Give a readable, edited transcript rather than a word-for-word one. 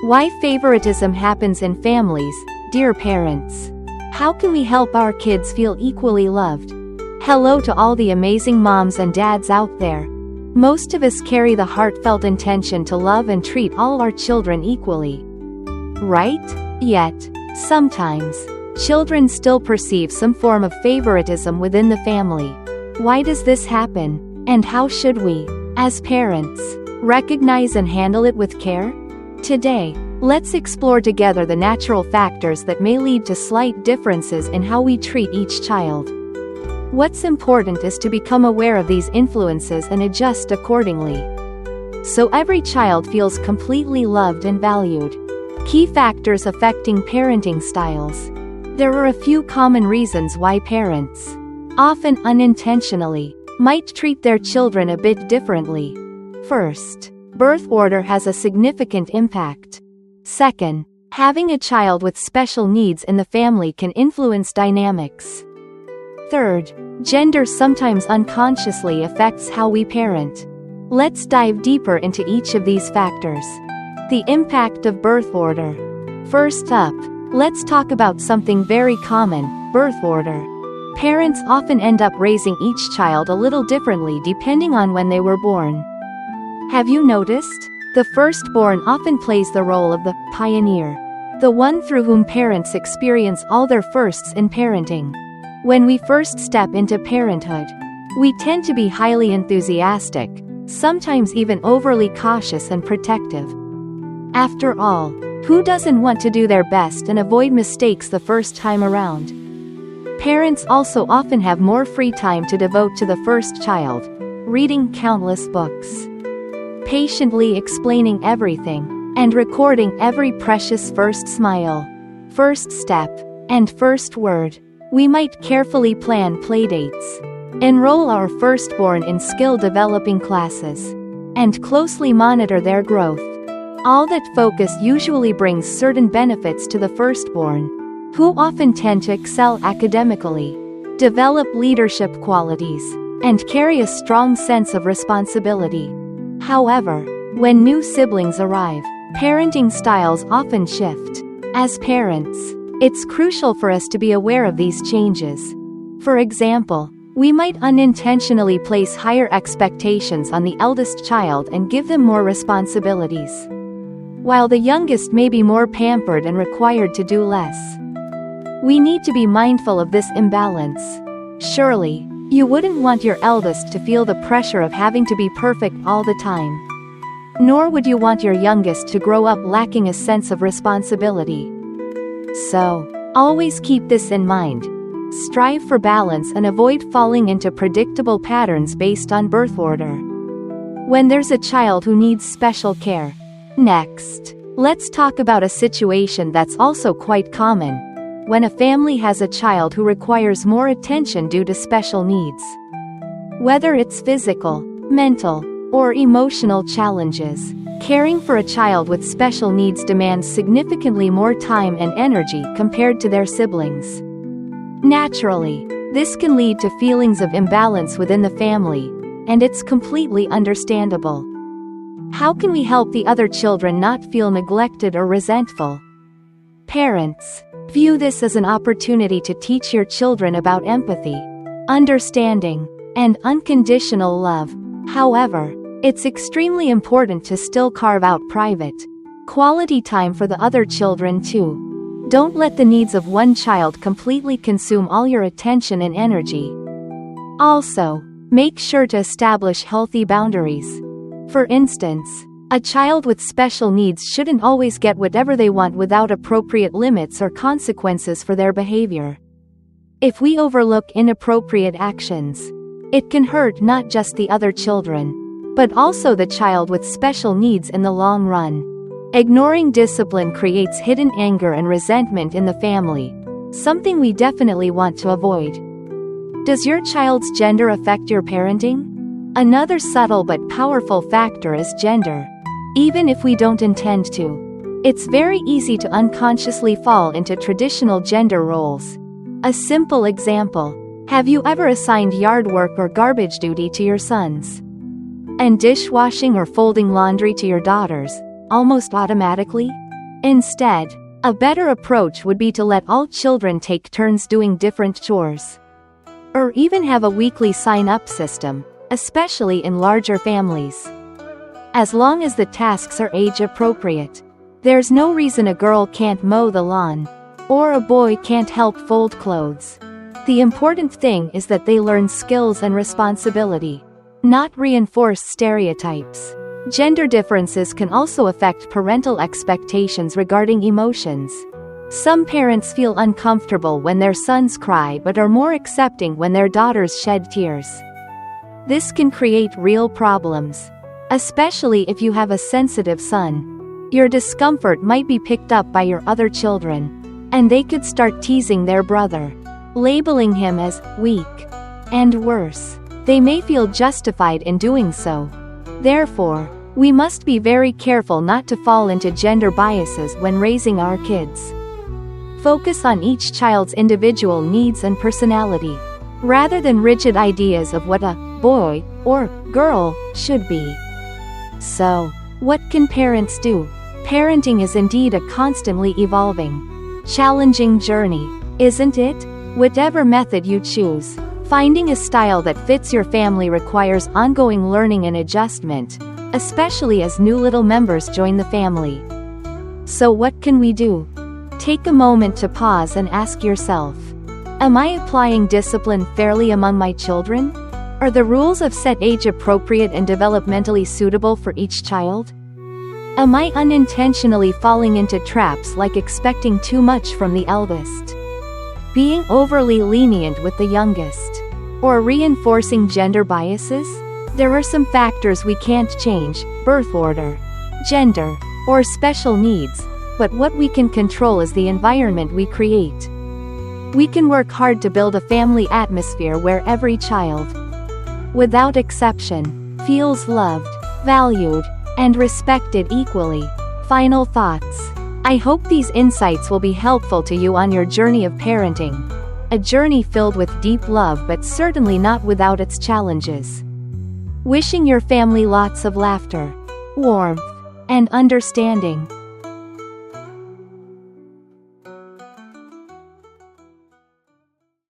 Why favoritism happens in families, dear parents. How can we help our kids feel equally loved? Hello to all the amazing moms and dads out there. Most of us carry the heartfelt intention to love and treat all our children equally. Right? Yet, sometimes, children still perceive some form of favoritism within the family. Why does this happen? And how should we, as parents, recognize and handle it with care? Today, let's explore together the natural factors that may lead to slight differences in how we treat each child. What's important is to become aware of these influences and adjust accordingly, so every child feels completely loved and valued. Key factors affecting parenting styles. There are a few common reasons why parents, often unintentionally, might treat their children a bit differently. First, birth order has a significant impact. Second, having a child with special needs in the family can influence dynamics. Third, gender sometimes unconsciously affects how we parent. Let's dive deeper into each of these factors. The impact of birth order. First up, let's talk about something very common, birth order. Parents often end up raising each child a little differently depending on when they were born. Have you noticed? The firstborn often plays the role of the pioneer, the one through whom parents experience all their firsts in parenting. When we first step into parenthood, we tend to be highly enthusiastic, sometimes even overly cautious and protective. After all, who doesn't want to do their best and avoid mistakes the first time around? Parents also often have more free time to devote to the first child, reading countless books, patiently explaining everything, and recording every precious first smile, first step, and first word. We might carefully plan playdates, enroll our firstborn in skill-developing classes, and closely monitor their growth. All that focus usually brings certain benefits to the firstborn, who often tend to excel academically, develop leadership qualities, and carry a strong sense of responsibility. However, when new siblings arrive, parenting styles often shift. As parents, it's crucial for us to be aware of these changes. For example, we might unintentionally place higher expectations on the eldest child and give them more responsibilities, while the youngest may be more pampered and required to do less. We need to be mindful of this imbalance. Surely, you wouldn't want your eldest to feel the pressure of having to be perfect all the time. Nor would you want your youngest to grow up lacking a sense of responsibility. So, always keep this in mind. Strive for balance and avoid falling into predictable patterns based on birth order, when there's a child who needs special care. Next, let's talk about a situation that's also quite common, when a family has a child who requires more attention due to special needs. Whether it's physical, mental, or emotional challenges, caring for a child with special needs demands significantly more time and energy compared to their siblings. Naturally, this can lead to feelings of imbalance within the family, and it's completely understandable. How can we help the other children not feel neglected or resentful? Parents, view this as an opportunity to teach your children about empathy, understanding, and unconditional love. However, it's extremely important to still carve out private, quality time for the other children too. Don't let the needs of one child completely consume all your attention and energy. Also, make sure to establish healthy boundaries. For instance, a child with special needs shouldn't always get whatever they want without appropriate limits or consequences for their behavior. If we overlook inappropriate actions, it can hurt not just the other children, but also the child with special needs in the long run. Ignoring discipline creates hidden anger and resentment in the family, something we definitely want to avoid. Does your child's gender affect your parenting? Another subtle but powerful factor is gender. Even if we don't intend to, it's very easy to unconsciously fall into traditional gender roles. A simple example: have you ever assigned yard work or garbage duty to your sons, and dishwashing or folding laundry to your daughters, almost automatically? Instead, a better approach would be to let all children take turns doing different chores. Or even have a weekly sign-up system, especially in larger families. As long as the tasks are age-appropriate. There's no reason a girl can't mow the lawn. Or a boy can't help fold clothes. The important thing is that they learn skills and responsibility, not reinforce stereotypes. Gender differences can also affect parental expectations regarding emotions. Some parents feel uncomfortable when their sons cry but are more accepting when their daughters shed tears. This can create real problems, especially if you have a sensitive son. Your discomfort might be picked up by your other children, and they could start teasing their brother, labeling him as weak. And worse, they may feel justified in doing so. Therefore, we must be very careful not to fall into gender biases when raising our kids. Focus on each child's individual needs and personality, rather than rigid ideas of what a boy or girl should be. So, what can parents do? Parenting is indeed a constantly evolving, challenging journey, isn't it? Whatever method you choose, finding a style that fits your family requires ongoing learning and adjustment, especially as new little members join the family. So what can we do? Take a moment to pause and ask yourself, am I applying discipline fairly among my children? Are the rules I've set age-appropriate and developmentally suitable for each child? Am I unintentionally falling into traps like expecting too much from the eldest? Being overly lenient with the youngest? Or reinforcing gender biases? There are some factors we can't change: birth order, gender, or special needs, but what we can control is the environment we create. We can work hard to build a family atmosphere where every child, without exception, feels loved, valued, and respected equally. Final thoughts. I hope these insights will be helpful to you on your journey of parenting. A journey filled with deep love but certainly not without its challenges. Wishing your family lots of laughter, warmth, and understanding.